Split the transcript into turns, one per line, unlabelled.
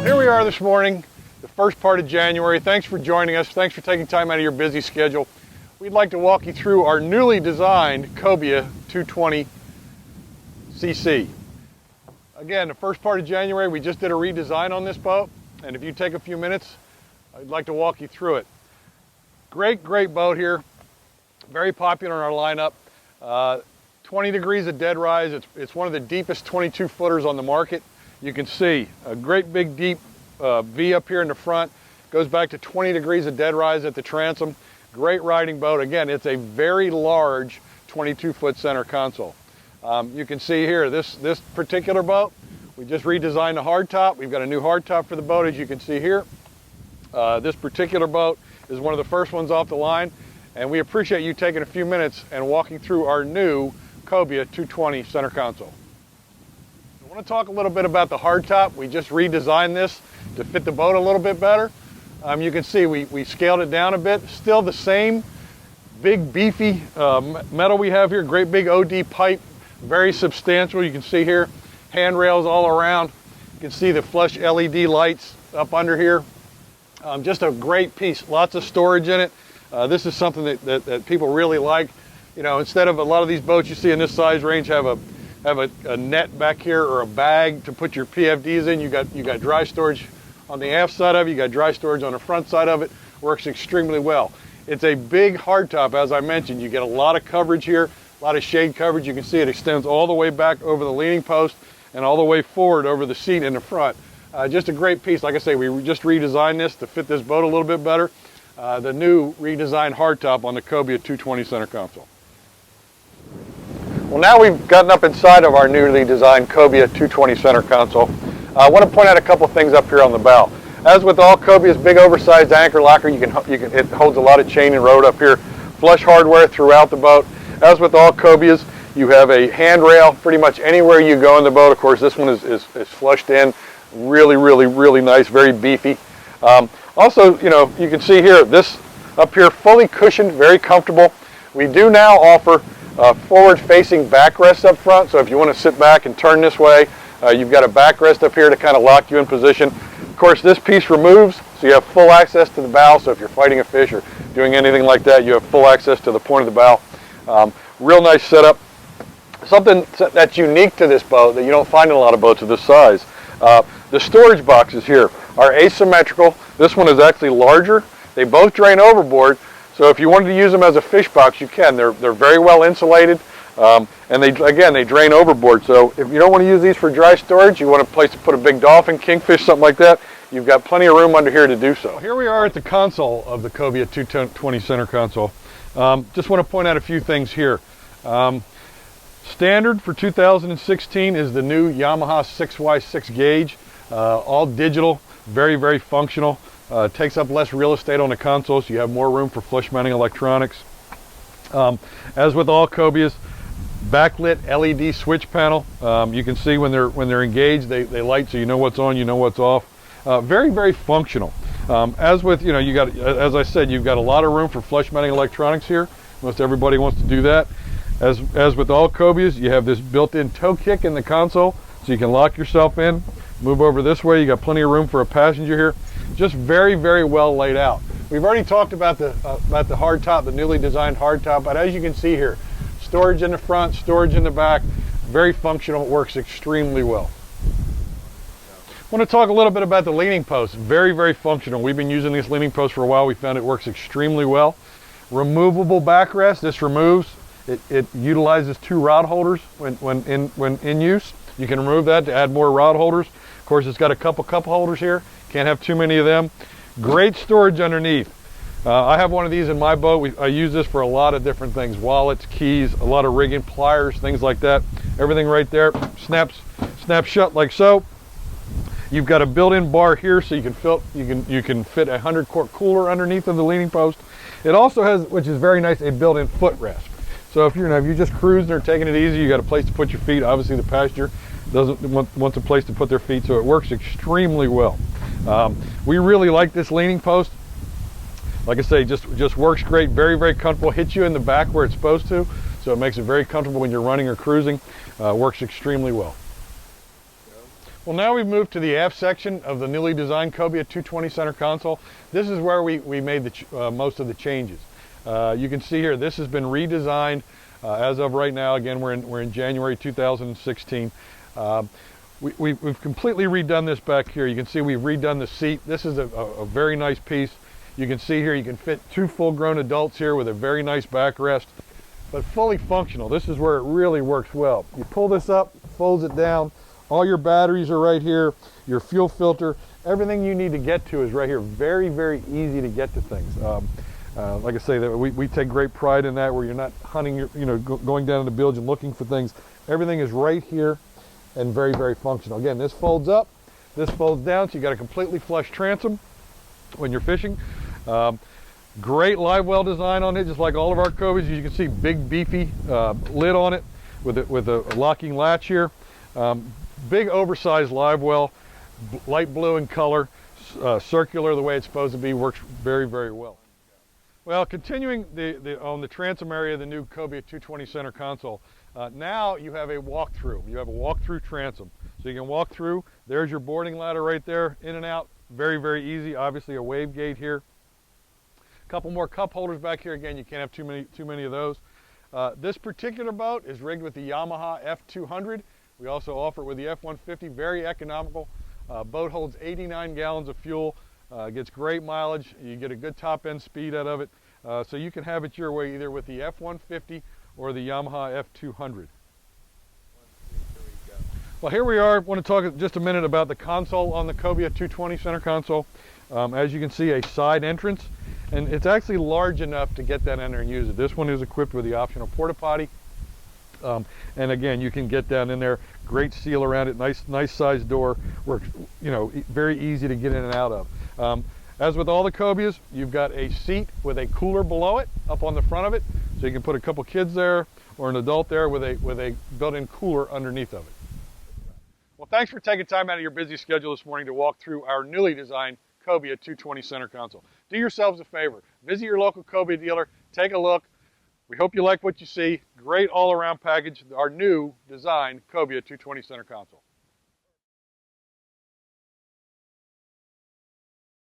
Here we are this morning, the first part of January. Thanks for joining us. Thanks for taking time out of your busy schedule. We'd like to walk you through our newly designed Cobia 220cc. Again, the first part of January, we just did a redesign on this boat, and if you take a few minutes, I'd like to walk you through it. Great boat here. Very popular in our lineup. 20 degrees of dead rise. It's one of the deepest 22 footers on the market. You can see a great big deep V up here in the front. Goes back to 20 degrees of dead rise at the transom. Great riding boat. Again, it's a very large 22-foot center console. You can see here this particular boat, we just redesigned the hardtop. We've got a new hardtop for the boat, as you can see here. This particular boat is one of the first ones off the line, and we appreciate you taking a few minutes and walking through our new Cobia 220 center console. I want to talk a little bit about the hardtop. We just redesigned this to fit the boat a little bit better. You can see we scaled it down a bit. Still the same big beefy metal we have here. Great big OD pipe, very substantial. You can see here handrails all around. You can see the flush LED lights up under here. Just a great piece. Lots of storage in it. This is something that people really like. You know, instead of a lot of these boats you see in this size range have a net back here or a bag to put your PFDs in. You got dry storage on the aft side of it. You got dry storage on the front side of it. Works extremely well. It's a big hardtop, as I mentioned. You get a lot of coverage here, a lot of shade coverage. You can see it extends all the way back over the leaning post and all the way forward over the seat in the front. Just a great piece. Like I say, we just redesigned this to fit this boat a little bit better. The new redesigned hardtop on the Cobia 220 center console. Well, now we've gotten up inside of our newly designed Cobia 220 center console. I want to point out a couple things up here on the bow. As with all Cobia's big oversized anchor locker, it holds a lot of chain and rode up here. Flush hardware throughout the boat. As with all Cobias, you have a handrail pretty much anywhere you go in the boat. Of course, this one is flushed in. Really nice, very beefy. Also, you know, you can see here, this up here, fully cushioned, very comfortable. We do now offer forward-facing backrest up front, so if you want to sit back and turn this way, you've got a backrest up here to kind of lock you in position. Of course, this piece removes, so you have full access to the bow, so if you're fighting a fish or doing anything like that, you have full access to the point of the bow. Real nice setup. Something that's unique to this boat that you don't find in a lot of boats of this size. The storage boxes here are asymmetrical. This one is actually larger. They both drain overboard, so if you wanted to use them as a fish box, you can. They're very well insulated, and they drain overboard. So if you don't want to use these for dry storage, you want a place to put a big dolphin, kingfish, something like that, you've got plenty of room under here to do so. Well, here we are at the console of the Cobia 220 center console. Just want to point out a few things here. Standard for 2016 is the new Yamaha 6x6 gauge, all digital, very functional. Takes up less real estate on the console, so you have more room for flush mounting electronics. As with all Cobias, backlit LED switch panel. You can see when they're engaged, they light, so you know what's on, you know what's off. Very functional. As with, you know, as I said, you've got a lot of room for flush mounting electronics here. Most everybody wants to do that. As with all Cobias, you have this built-in toe kick in the console, so you can lock yourself in, move over this way. You got plenty of room for a passenger here. Just very well laid out. We've already talked about the hardtop, the newly designed hardtop, but as you can see here, storage in the front, storage in the back, very functional. It works extremely well. I want to talk a little bit about the leaning post. Very functional. We've been using this leaning post for a while. We found it works extremely well. Removable backrest. This removes. It utilizes 2 rod holders when in use. You can remove that to add more rod holders. Of course, it's got a couple cup holders here. Can't have too many of them. Great storage underneath. I have one of these in my boat. I use this for a lot of different things. Wallets, keys, a lot of rigging, pliers, things like that. Everything right there snaps shut like so. You've got a built-in bar here, so you can fit a 100-quart cooler underneath of the leaning post. It also has, which is very nice, a built-in footrest. So if you're just cruising or taking it easy, you got a place to put your feet. Obviously, the passenger wants a place to put their feet, so it works extremely well. We really like this leaning post. Like I say, just works great. Very comfortable. Hits you in the back where it's supposed to, so it makes it very comfortable when you're running or cruising. Works extremely well. Well, now we've moved to the aft section of the newly designed Cobia 220 center console. This is where we made most of the changes. You can see here, this has been redesigned as of right now. Again, we're in January 2016. We've completely redone this back here. You can see we've redone the seat. This is a very nice piece. You can see here you can fit 2 full-grown adults here with a very nice backrest, but fully functional. This is where it really works well. You pull this up, folds it down. All your batteries are right here, your fuel filter, everything you need to get to is right here. Very, very easy to get to things. Like I say, that we take great pride in that, where you're not hunting, going down in the bilge and looking for things. Everything is right here and very, very functional. Again, this folds up, this folds down, so you got a completely flush transom when you're fishing. Great live well design on it, just like all of our Cobias. You can see big, beefy lid on it with a locking latch here. Big oversized live well, light blue in color, circular the way it's supposed to be, works very, very well. Well, continuing on the transom area of the new Cobia 220 center console, now you have a walk-through. You have a walk-through transom. So you can walk through, there's your boarding ladder right there, in and out, very, very easy. Obviously a wave gate here. A couple more cup holders back here. Again, you can't have too many of those. This particular boat is rigged with the Yamaha F200. We also offer it with the F150, very economical. Boat holds 89 gallons of fuel, gets great mileage. You get a good top end speed out of it. So you can have it your way either with the F150 or the Yamaha F200. Well, here we are. I want to talk just a minute about the console on the Cobia 220 center console. As you can see, a side entrance, and it's actually large enough to get that in there and use it. This one is equipped with the optional porta potty. And again, you can get down in there, great seal around it, nice sized door, works, very easy to get in and out of. As with all the Cobias, you've got a seat with a cooler below it, up on the front of it, so you can put a couple kids there or an adult there with a built-in cooler underneath of it. Well, thanks for taking time out of your busy schedule this morning to walk through our newly designed Cobia 220 center console. Do yourselves a favor, visit your local Cobia dealer, take a look. We hope you like what you see. Great all-around package, our new designed Cobia 220 center console.